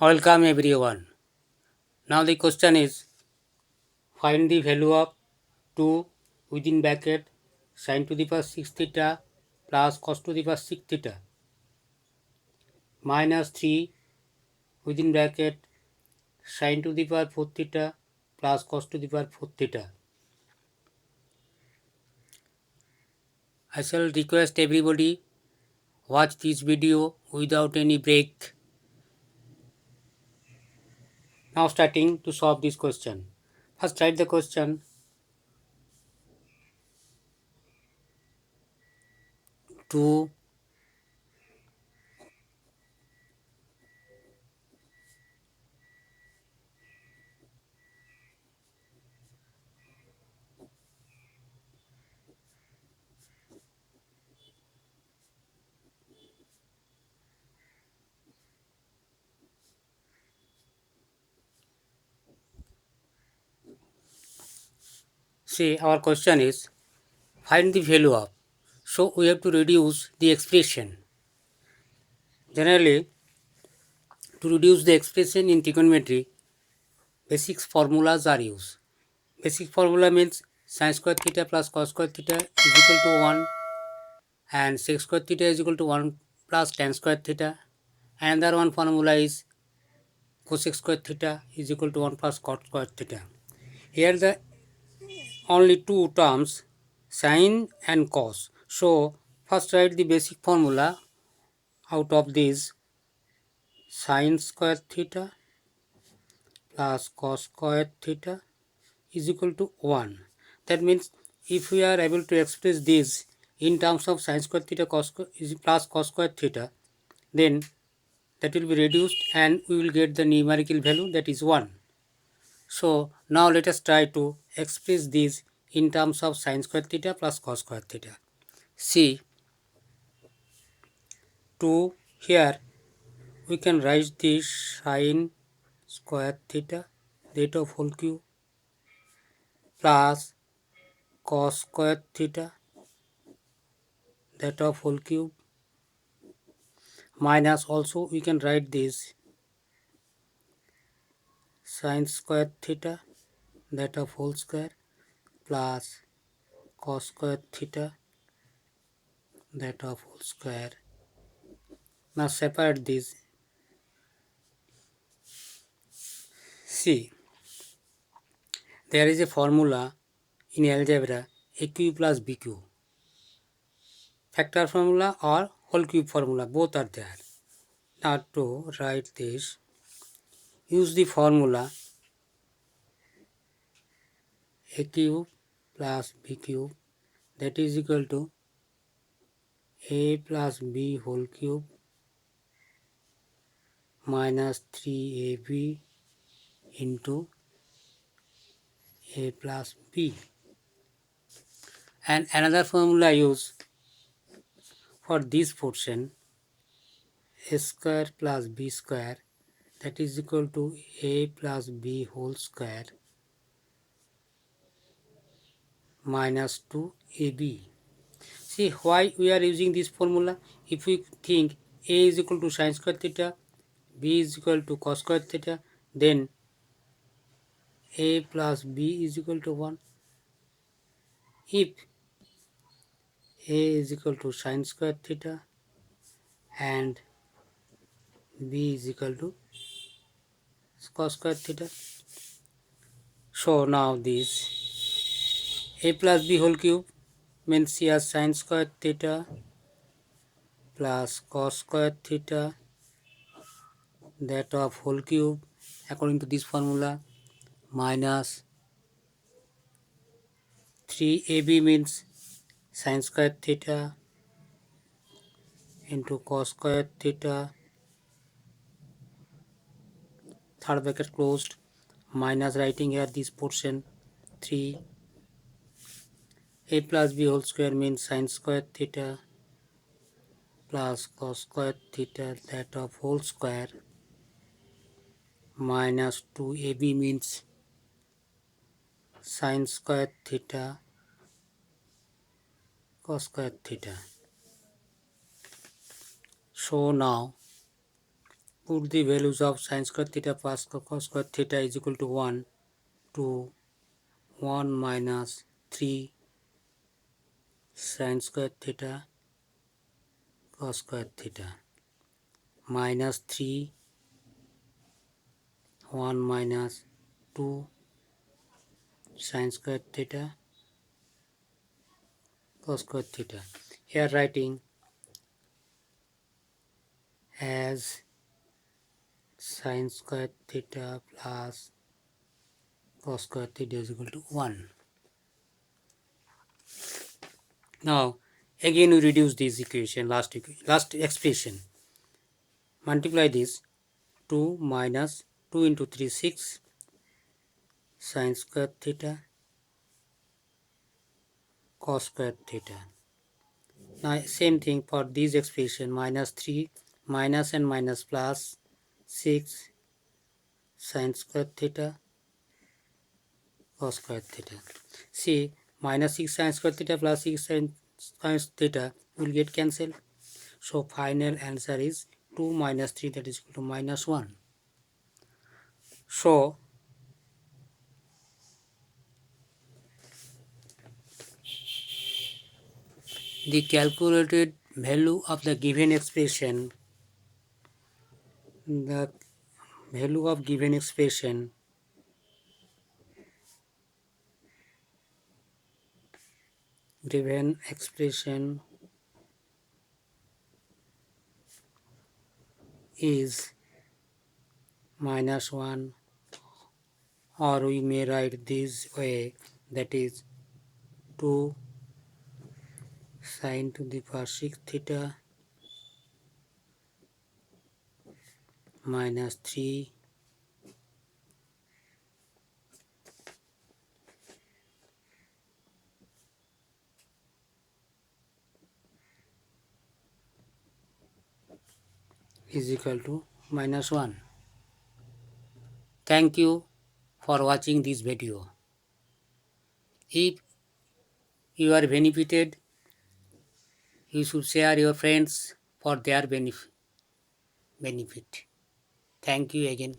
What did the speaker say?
Welcome everyone. Now the question is, find the value of 2 within bracket sin to the power 6 theta plus cos to the power 6 theta minus 3 within bracket sin to the power 4 theta plus cos to the power 4 theta. I shall request everybody watch this video without any break. Now starting to solve this question. First write the question. 2 See, our question is, find the value of. So we have to reduce the expression. Generally, to reduce the expression in trigonometry, basic formulas are used. Basic formula means sin square theta plus cos square theta is equal to 1 and sec square theta is equal to 1 plus tan square theta. Another one formula is cosec square theta is equal to 1 plus cot square theta. Here the only two terms, sin and cos. So first write the basic formula out of this. Sin square theta plus cos square theta is equal to 1. That means if we are able to express this in terms of sin square theta plus cos square theta, then that will be reduced and we will get the numerical value, that is 1. So now let us try to express this in terms of sin square theta plus cos square theta. See, to here we can write this sin square theta, that of whole cube, plus cos square theta, that of whole cube, minus also we can write this sin square theta, that of whole square, plus cos square theta, that of whole square. Now separate this. See, there is a formula in algebra, a cube plus b cube. Factor formula or whole cube formula, both are there. Now to write this, use the formula a cube plus b cube, that is equal to a plus b whole cube minus 3ab into a plus b. And another formula used for this portion, a square plus b square, that is equal to a plus b whole square minus 2ab. See why we are using this formula. If we think a is equal to sin square theta, b is equal to cos square theta, then a plus b is equal to 1. If a is equal to sin square theta and b is equal to cos square theta. So now this a plus b whole cube means here sin square theta plus cos square theta, that of whole cube according to this formula, minus 3ab means sin square theta into cos square theta, third bracket closed, minus writing here this portion 3. A plus b whole square means sin square theta plus cos square theta, that of whole square, minus 2ab means sin square theta cos square theta. So now put the values of sin square theta plus cos square theta is equal to 1 to 1 minus 3 sin square theta cos square theta minus 3 1 minus 2 sin square theta cos square theta. Here writing as sin square theta plus cos square theta is equal to 1. Now again we reduce this equation, last expression. Multiply this 2 minus 2 into 3 6 sin square theta cos square theta. Now same thing for this expression, minus 3 minus and minus plus 6 sin square theta cos square theta. See, minus 6 sin square theta plus 6 sin square theta will get cancelled. So final answer is 2 minus 3, that is equal to minus 1. So the calculated value of the given expression, given expression is minus 1, or we may write this way, that is 2 sin to the power 6 theta minus 3 is equal to minus 1. Thank you for watching this video. If you are benefited, you should share your friends for their benefit. Thank you again.